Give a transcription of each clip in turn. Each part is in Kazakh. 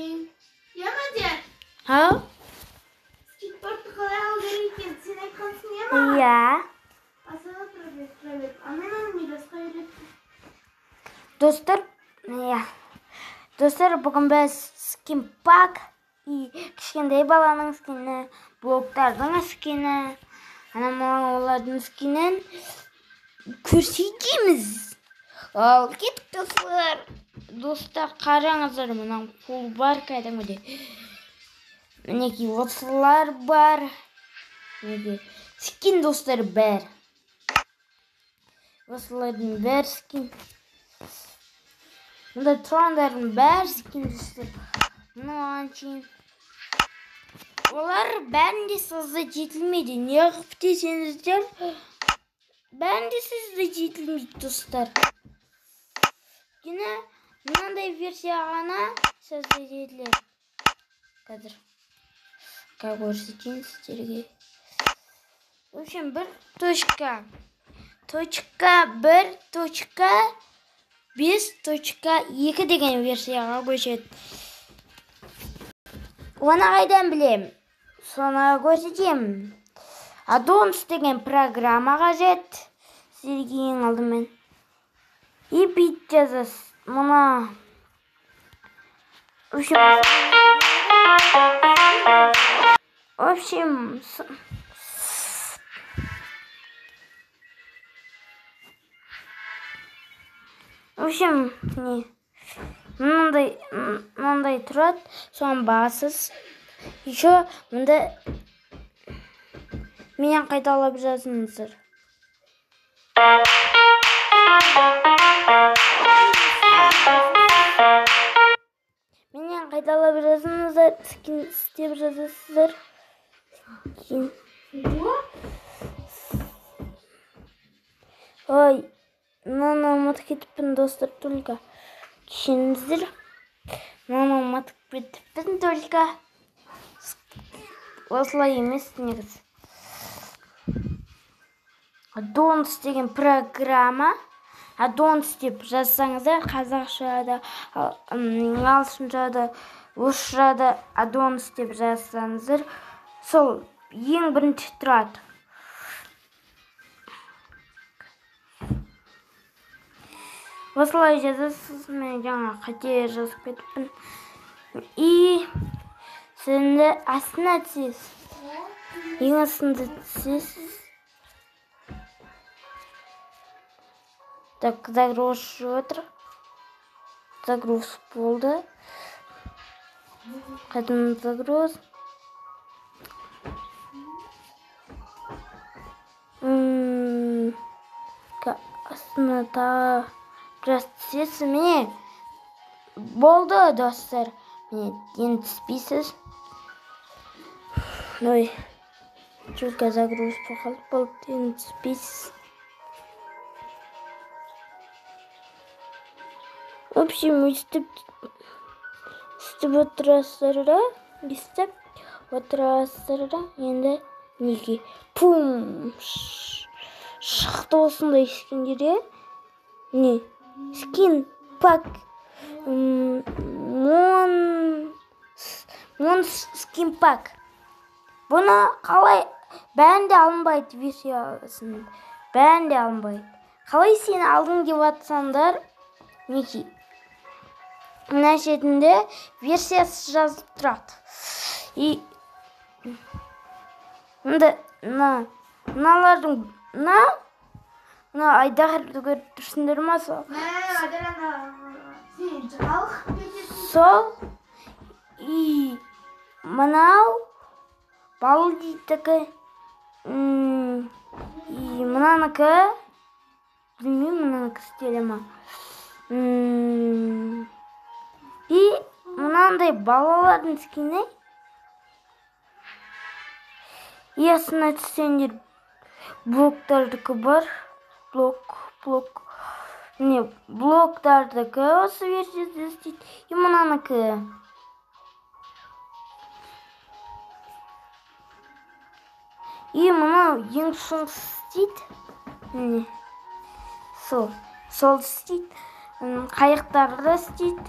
Ya Madyan, Ha? skateboard'u kalay algari ekan. Sen aytqansın ya? Ya. Asana provet. Amen almayacağız hayret. Dostlar, ya. Dostlar, bugün biz skin pack kişkendey balanın skini, bloklardan skini, onlardan skinin көрсетеміз. Ал кеттік достар. Достар, қараңыздар, мына пул бар кәдімгідей. Мінекей осылар бар. Мінекей скин достар бар. Осылардың бәрі скин. Мында тұрғандардың бәрі скин достар. Мынаған шейін. Олар бәрінде создать етілмейді. Неғып десеңіздер, бәрінде создать етілмейді достар. Өйткені мынандай версия ғана создать етіледі. Қазір көрсетейін сіздерге. В общем, 1.1.5.2 деген версияға көшеді. Оны қайдан білем? Соны көрсетемін. Addons деген программа қажет. Сіздерге ең алдымен. И бит жазасыз. Мына. В общем, не. Мынандай тұрады. Соған басыз. Еще мында менен қайталап жазыңыздар. Менен қайталап жазыңыздар. Скин істеп жазасыздар. Ой, мынаны ұмытып кетіппін достар, только кешіріңіздер. Мынаны ұмытып кетіппін только. Осылай емес негізі. Addons деген программа. Addons деп жазсаңыздар, қазақшада, ағылшыншада, орысшада Addons деп жазсаңыздар, сол ең бірінші тұрады. Осылай жазасыз, мен жаңа қате жазып кетіппін. И сізді астына түсесіз. Ең астында түсесіз. Так, загруз отыр. Загруз болды. Қайтадан загруз. Астына тағы біраз түсесіз. Міне болды достар. Міне енді түспейсіз. Ой, только загруз болды, енді түспейсіз. В общем, өстіп отырасыздар да, енді неге пум шықты осындай скиндерге. Не, скин пак мон скин пак. Бұны қалай бәрінде алынбайды версиясын. Бәрінде алынбайды. Қалай сені алдың деп атсаңдар, неке мына шетінде версиясы жазып тұрады. И мыналардың мына айдағырды көріп тұрсыңдар ма сол? Сол и мынау балдитікі и мынаныкі білмеймін, мынаныкі стилі ма. И мынандай балалардың скини. И астына түссеңдер блоктардікі бар. Не, блоктардікі осы версияда істейді. И мынаныкі. И мынау ең соңғысы істейді. Не, сол істейді. Қайықтарды істейді.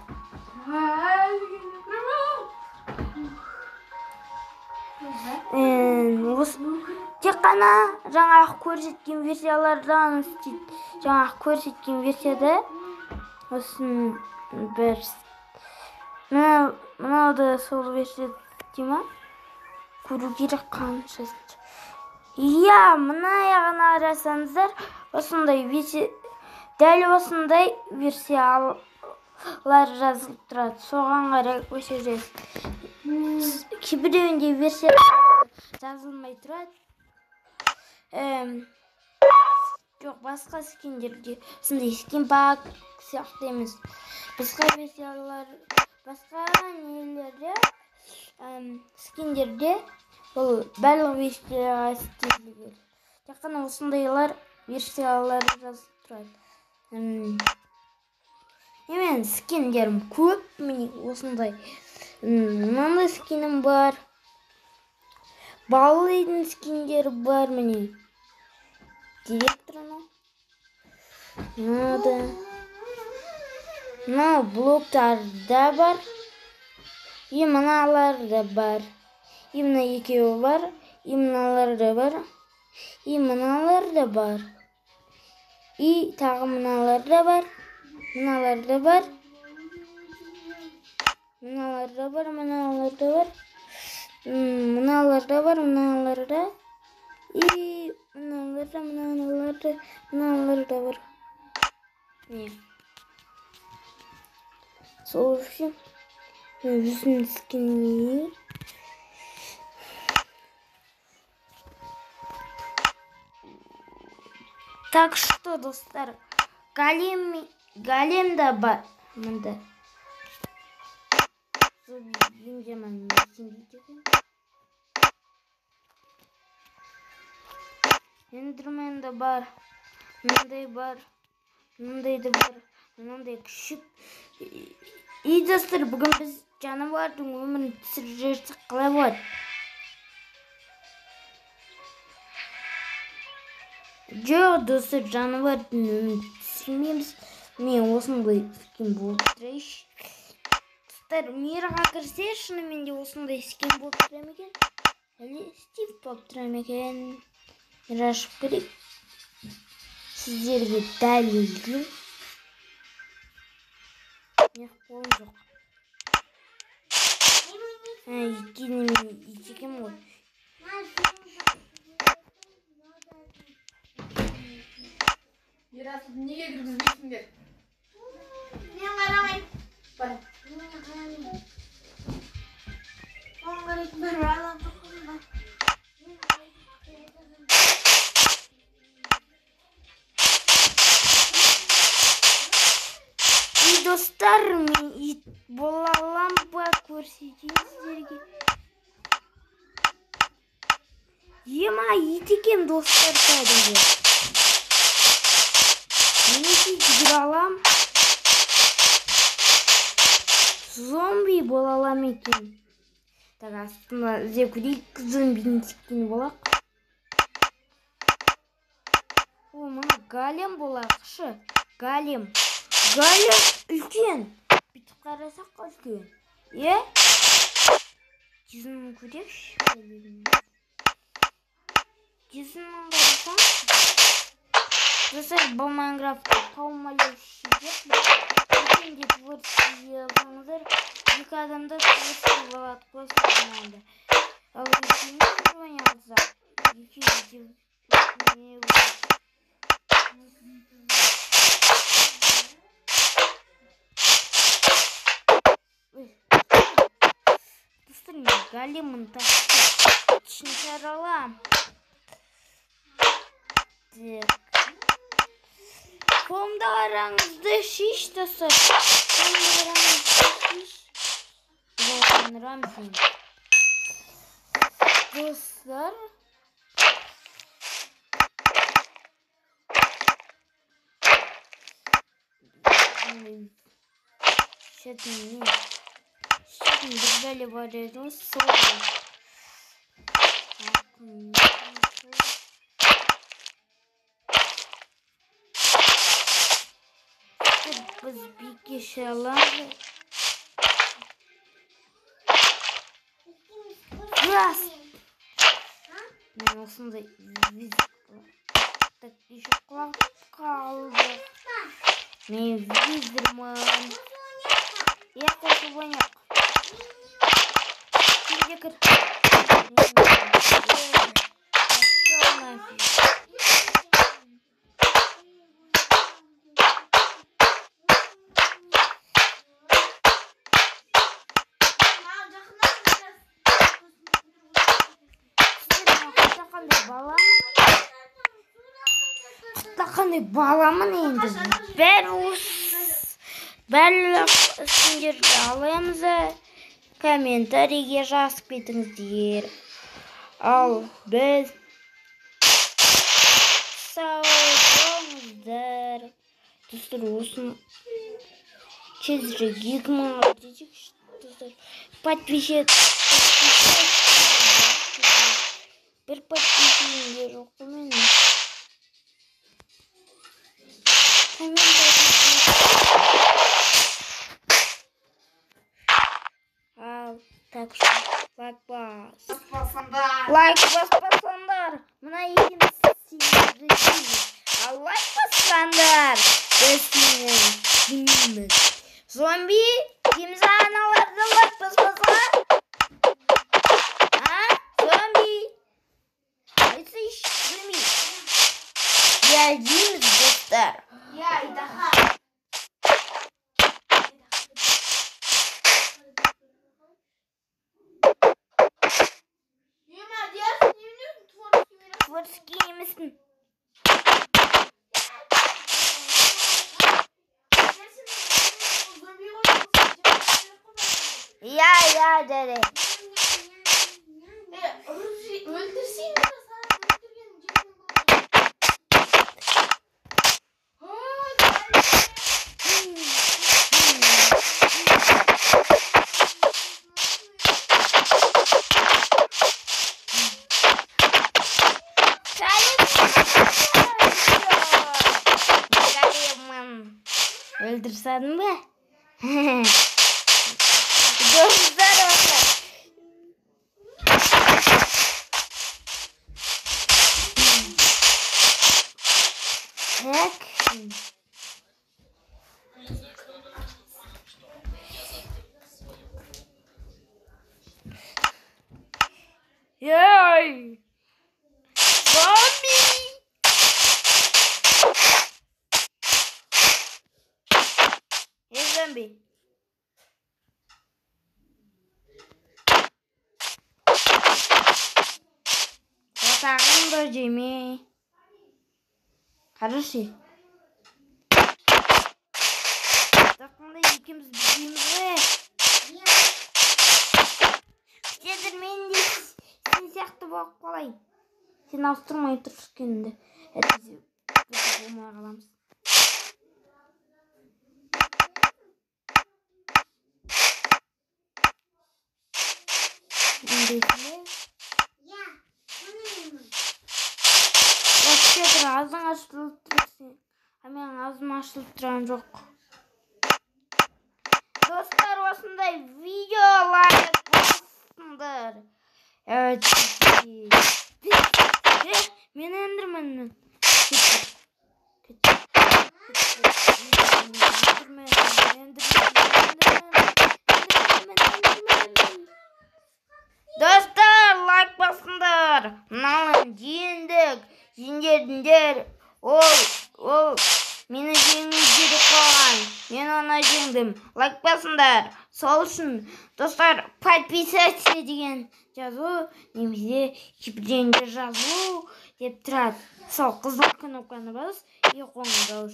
Тек қана жаңағы көрсеткен версиялардан істейді. Жаңағы көрсеткен версияда осының бір мынауды сол версияда істей ма? Көру керек қаншасы. Иә, мына аяғына қарасаңыздар, осындай дәл осындай версиялар жазылып тұрады. Соған қарай көшіресіз. Кейбіреуінде версия жазылмай тұрады. Жоқ, басқа скиндерде осындай скинпак сияқты емес. Басқа версиялар, басқа нелерде, скиндерде бұл барлық версияға істелген. Тек қана осындайлар версиялар жазылып тұрады. Мен скиндерім көп, міне осындай. Мынандай скинім бар. Баллидың скиндері бар, міне. Директорының. Мынау блоктарда бар. И мыналар да бар. И мына екеуі бар. И мыналар да бар. И мыналар да бар. И тағы мыналар да бар. Мыналар да бар. Мыналар да бар. Мыналар да бар. Мыналар да бар. Мыналар да. И мыналар да. Мыналар да. Мыналар да бар. Не. Сол үшін өзім скинмеймін. Так что, достар, Голем да бар. Мында. Эндермен да бар. Мындай бар. Мындай да бар. Мынандай күшік. И достар, бүгін біз жануардың өмірін түсіріп жіберсек қалай болады? Жоқ, достар, жануардың өмірін түсірмейміз. Мен осындай скин болып тұрайшы. Достар, мираға кірсе, шынымен де осындай скин болып тұра ма екен? Әлі Стив болып тұра ма екен? Мира ашып көрейік. Сіздерге дәлелдеймін. Неғып қолым жоқ. Екенім ғой. Ерасыл, неге кіргізбейсіңдер? Мен қарамайын. Бар. Мен қарамайын. Оған қарайтын бір алам жоқпын ба? Достар, мен ит бола алам ба, көрсетейін сіздерге. Ема, ит екен, достар, кәдімгі. Менеке жүгір алам. Зомби бола алам екен. Так, астына іздеп көрейік, зомбидің скині болақ. О, мұны голем болақшы. Голем. Голем үлкен. Бүйтіп қарасақ үлкен. Жүзін көрейікші. Жүзін қарасақ. Достар, бұл Майнкрафтта таумалеуші жоқ. Өтінде творческий yazыңыздар. Екі адамда творческий болады. Қосылғанында. Ал екеуіне ойнауыздар. Екеуіне не болады? Достар, мен големін тақты. Ішін саралам. Так. Қолымда қараңызды шеш, достар. Қолымда қараңызды шеш. Болған рамзин. Достар. Şöyle böyle varıyoruz. Sonra. Biz bir kişi alalım. Biraz. Ben osonday düşüp kaldı. Men vizirman. Ya koşu banyak. Şimdi kır. Qanday balamın endi? Барлық сендерді аламыз. Комментарийге жазып кетіңіздер. Ал біз сау болыңыздар. Достар, осыны тезірек 2000-ға жетейікші, достар. Bir подписчигімде жоқ қой менің. Так что лайк баспасаңдар, мына егін сендерді дейміз. Ал лайк бассаңдар, біз сені білмейміз. Зомби, дейміз аналарды лайк баспасаңдар. Зомби. Айтса еш білмейміз. Я дейміз, достар. Я Айдаха. Творческий емессің. Я, дәре. Өлтірсейін Öldürsen mi? Dostlar bakın. Yay! Zombie! Zombie. Потағын да жеме. Қарашы. Тақында екеміз бізейміз ғой. Күтедір мен де сен сияқты болып қалай. Сен ауыстырмай тұршы кенді. Әтізі болмай қаламыз. Ağzın açılıp dursun. Hemen ağzım açılıp duran yok. Dostlar, osындай video like basındır. Evet. Men Enderman'ım. Dostlar, like basındır. Mınanın жеңдік. Жеңдер. Ол. Мені жеңдері қалған. Мен оны жеңдім. Лайк басыңдар. Сол үшін, достар, подписаться деген жазу, немесе кипренге жазу деп тұрады. Сол қызыл кнопканы бас, қоңырау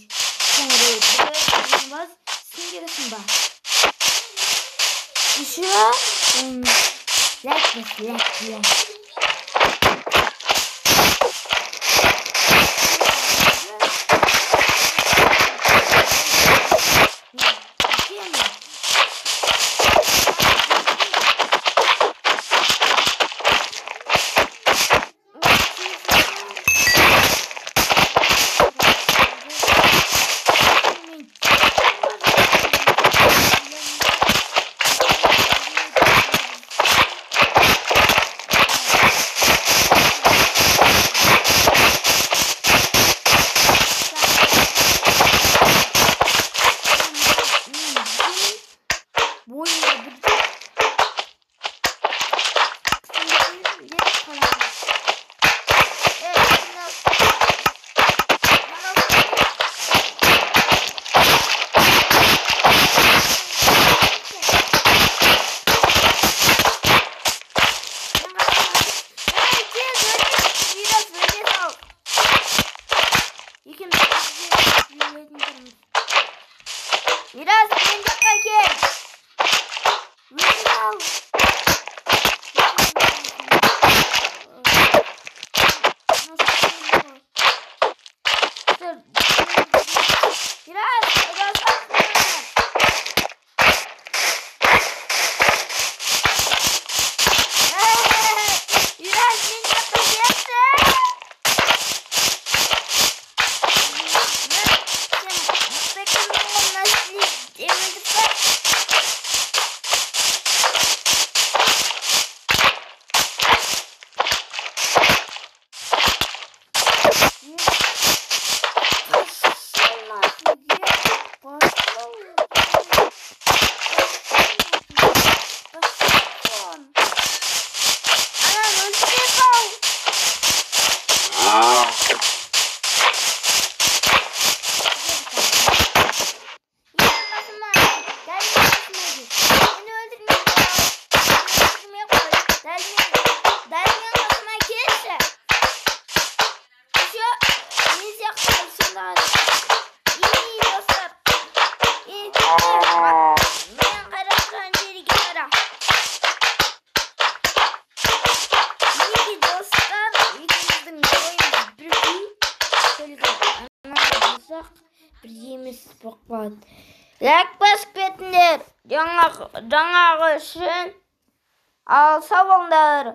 бас, сендерсің ба. Еще лайк. ойында бірге Мирас, мен жаққа кел. Өзің ал. Мирас, лайк басып кетіңдер жаңағы үшін ал сау болыңдар.